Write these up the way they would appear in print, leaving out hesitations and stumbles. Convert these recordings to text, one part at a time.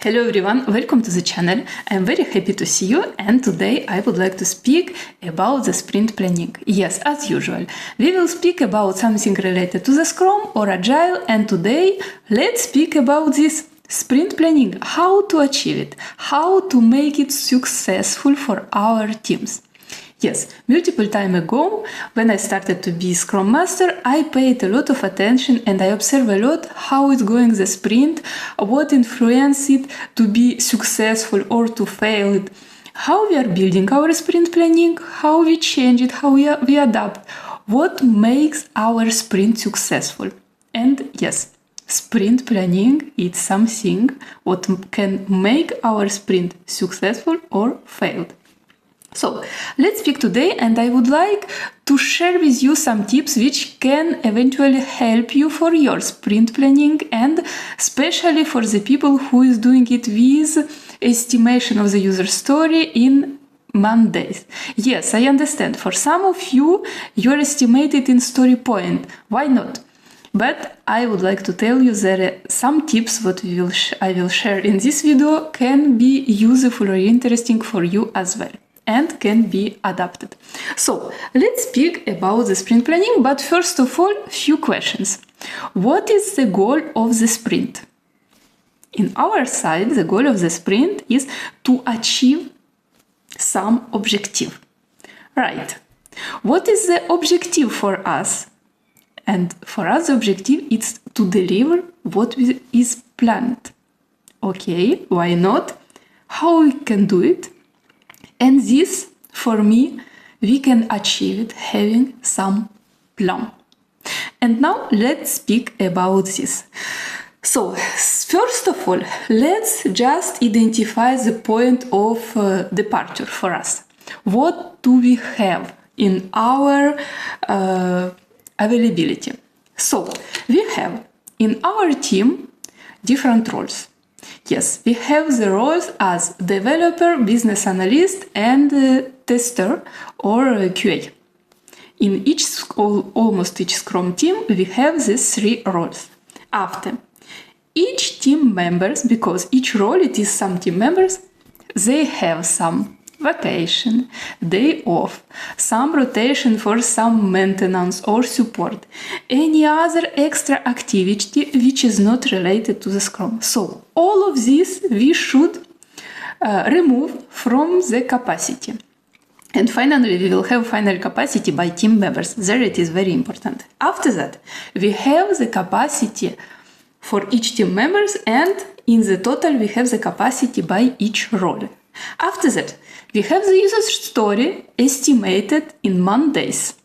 Hello everyone, welcome to the channel. I'm very happy to see you, and today I would like to speak about the sprint planning. Yes, as usual, we will speak about something related to the Scrum or Agile, and today let's speak about this sprint planning, how to achieve it, how to make it successful for our teams. Yes, multiple time ago, when I started to be Scrum Master, I paid a lot of attention and I observed a lot how it's going the sprint, what influenced it to be successful or to fail it, how we are building our sprint planning, how we change it, how we adapt, what makes our sprint successful. And yes, sprint planning is something what can make our sprint successful or failed. So let's speak today, and I would like to share with you some tips which can eventually help you for your sprint planning, and especially for the people who is doing it with estimation of the user story in Mondays. Yes, I understand. For some of you, you're estimated in story point. Why not? But I would like to tell you that some tips what I will share in this video can be useful or interesting for you as well, and can be adapted. So let's speak about the sprint planning, but first of all, few questions. What is the goal of the sprint? In our side, the goal of the sprint is to achieve some objective. Right. What is the objective for us? And for us, the objective is to deliver what is planned. Okay, why not? How we can do it? And this, for me, we can achieve it having some plan. And now let's speak about this. So, first of all, let's just identify the point of departure for us. What do we have in our availability? So, we have in our team different roles. Yes, we have the roles as developer, business analyst, and tester or QA. In almost each Scrum team, we have these three roles. After, each team members, because each role it is some team members, they have some vacation, day off, some rotation for some maintenance or support, any other extra activity which is not related to the Scrum. So all of this we should remove from the capacity. And finally, we will have final capacity by team members. There it is very important. After that, we have the capacity for each team members, and in the total we have the capacity by each role. After that, we have the user story estimated in Mondays.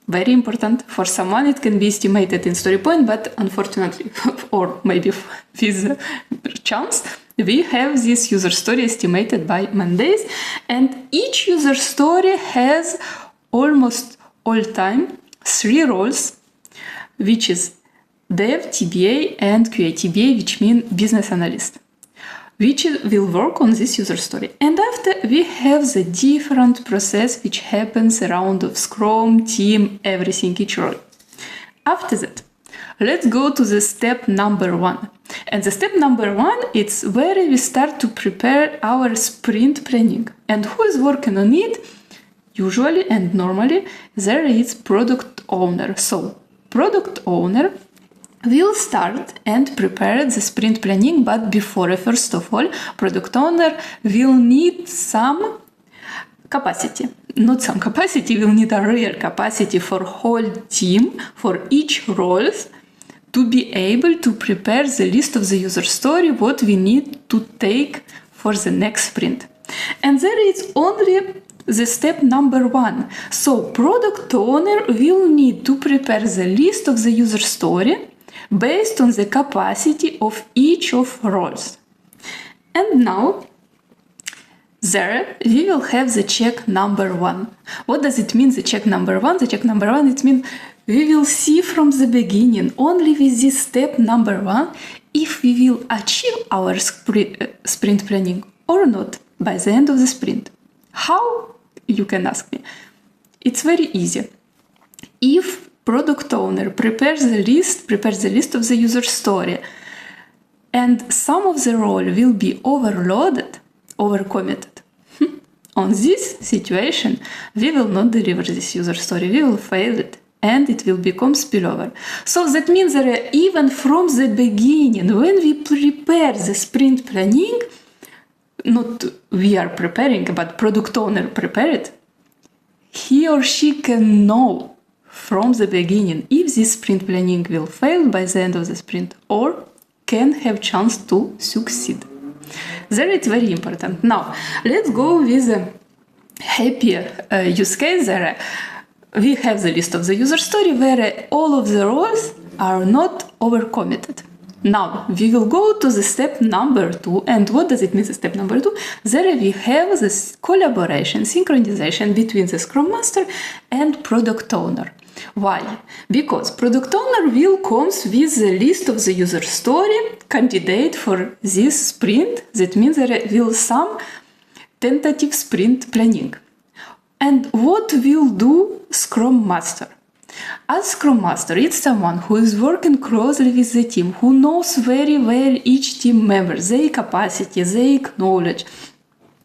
Very important. For someone it can be estimated in story point, but unfortunately, or maybe with chance, we have this user story estimated by Mondays, and each user story has almost all time three roles, which is Dev, TBA, and QA. TBA, which means business analyst, which will work on this user story. And after, we have the different process which happens around of Scrum, team, everything, each role. After that, let's go to the step number 1. And the step number 1, it's where we start to prepare our sprint planning. And who is working on it? Usually and normally, there is product owner. So, product owner will start and prepare the sprint planning, but before, first of all, product owner will need some capacity. Not some capacity, will need a real capacity for whole team, for each roles, to be able to prepare the list of the user story, what we need to take for the next sprint. And there is only the step number 1. So product owner will need to prepare the list of the user story based on the capacity of each of roles. And now, there we will have the check number 1. What does it mean, the check number 1? The check number 1, it means we will see from the beginning, only with this step number 1, if we will achieve our sprint planning or not by the end of the sprint. How? You can ask me. It's very easy. If product owner prepares the list of the user story and some of the role will be overloaded, overcommitted. On this situation, we will not deliver this user story, we will fail it, and it will become spillover. So that means that even from the beginning, when we prepare the sprint planning, not we are preparing, but product owner prepare it, he or she can know from the beginning if this sprint planning will fail by the end of the sprint or can have chance to succeed. There it's very important. Now, let's go with a happier use case there. We have the list of the user story where all of the roles are not overcommitted. Now, we will go to the step number 2. And what does it mean, the step number 2? There we have this collaboration, synchronization between the Scrum Master and Product Owner. Why? Because Product Owner will come with the list of the user story candidate for this sprint. That means there will some tentative sprint planning. And what will do Scrum Master? As Scrum Master, it's someone who is working closely with the team, who knows very well each team member, their capacity, their knowledge,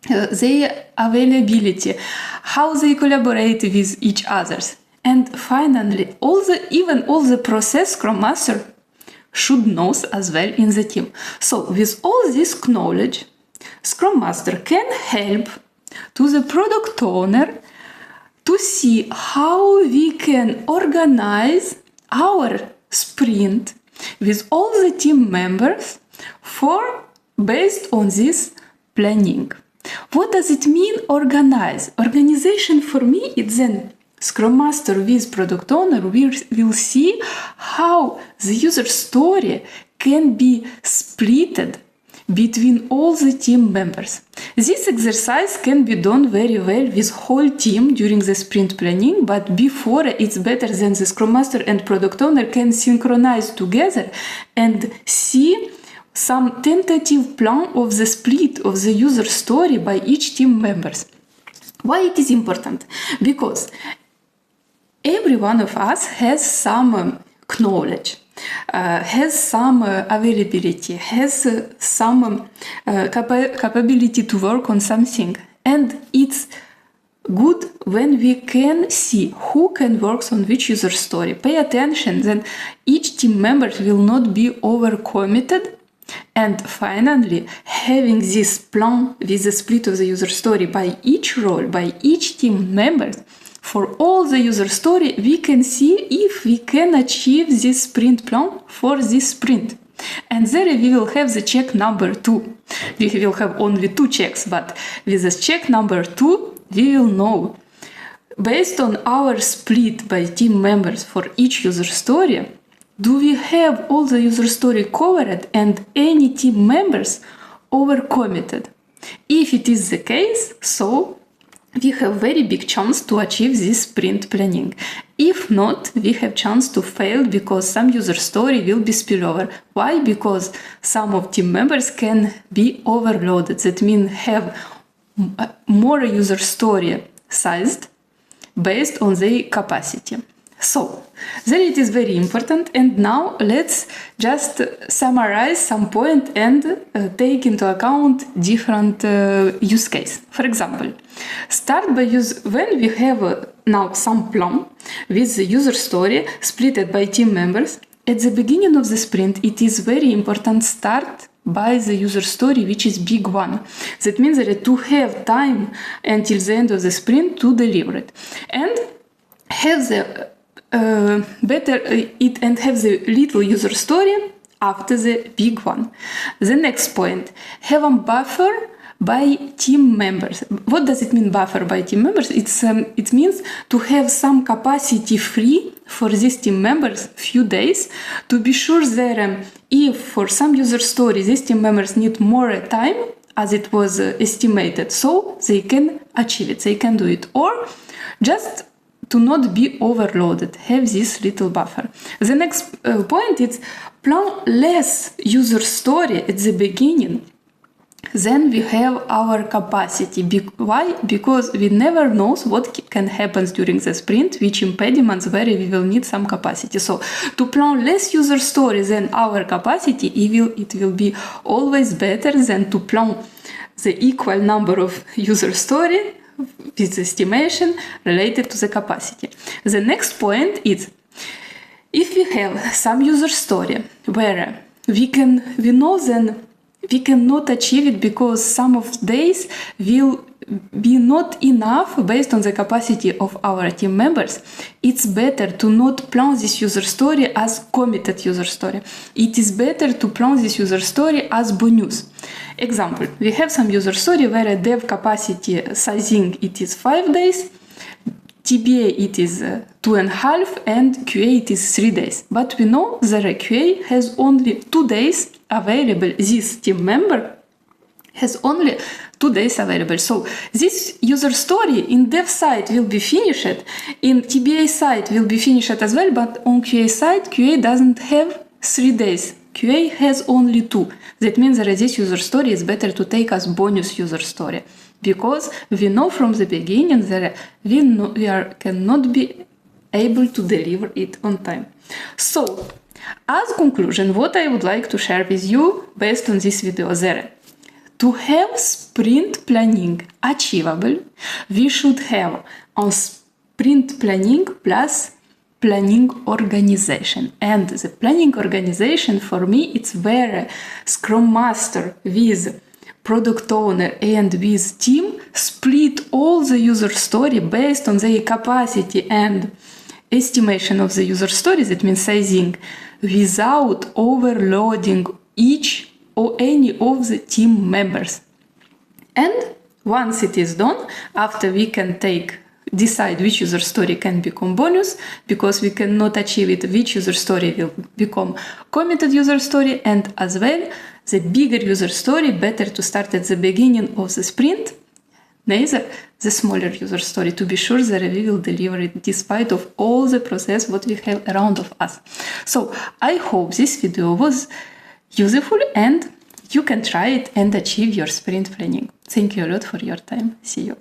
their availability, how they collaborate with each other. And finally, all the process Scrum Master should know as well in the team. So with all this knowledge, Scrum Master can help to the product owner to see how we can organize our sprint with all the team members based on this planning. What does it mean organize? Organization for me is then Scrum Master with Product Owner will see how the user story can be splitted between all the team members. This exercise can be done very well with whole team during the sprint planning, but before it's better than the Scrum Master and Product Owner can synchronize together and see some tentative plan of the split of the user story by each team members. Why it is important? Because every one of us has some knowledge, has some availability, has some capability to work on something. And it's good when we can see who can work on which user story. Pay attention, then each team member will not be overcommitted. And finally, having this plan with the split of the user story by each role, by each team member, for all the user story, we can see if we can achieve this sprint plan for this sprint. And there we will have the check number 2. We will have only 2 checks, but with this check number 2, we will know, based on our split by team members for each user story, do we have all the user story covered and any team members overcommitted? If it is the case, so we have very big chance to achieve this sprint planning. If not, we have chance to fail because some user story will be spillover. Why? Because some of team members can be overloaded. That means have more user story sized based on their capacity. So, then it is very important, and now let's just summarize some point and take into account different use case. For example, start by when we have now some plan with the user story split by team members. At the beginning of the sprint, it is very important start by the user story, which is big one. That means that to have time until the end of the sprint to deliver it, and have the have the little user story after the big one. The next point, have a buffer by team members. What does it mean, buffer by team members? It means to have some capacity free for these team members few days to be sure that if for some user story these team members need more time as it was estimated, so they can achieve it, they can do it, or just to not be overloaded, have this little buffer. The next point is plan less user story at the beginning Then we have our capacity. Why? Because we never know what can happen during the sprint, which impediments where we will need some capacity. So to plan less user story than our capacity, it will be always better than to plan the equal number of user story with estimation related to the capacity. The next point is, if we have some user story where we know then we cannot achieve it because some of days will be not enough based on the capacity of our team members, it's better to not plan this user story as committed user story. It is better to plan this user story as bonus. Example, we have some user story where a dev capacity sizing it is 5 days, TBA it is 2.5, and QA it is 3 days. But we know that a QA has only 2 days available. This team member has only 2 days available. So this user story in dev side will be finished, in TBA side will be finished as well, but on QA side, QA doesn't have 3 days. QA has only 2. That means that this user story is better to take as bonus user story, because we know from the beginning that we cannot be able to deliver it on time. So, as conclusion, what I would like to share with you based on this video there, to have sprint planning achievable, we should have on sprint planning plus planning organization. And the planning organization for me, it's where Scrum Master with product owner and with team split all the user story based on their capacity and estimation of the user story, that means sizing, without overloading each or any of the team members. And once it is done, after we can decide which user story can become bonus, because we cannot achieve it, which user story will become committed user story, and as well, the bigger user story, better to start at the beginning of the sprint, neither the smaller user story, to be sure that we will deliver it despite of all the process what we have around of us. So I hope this video was useful and you can try it and achieve your sprint planning. Thank you a lot for your time. See you.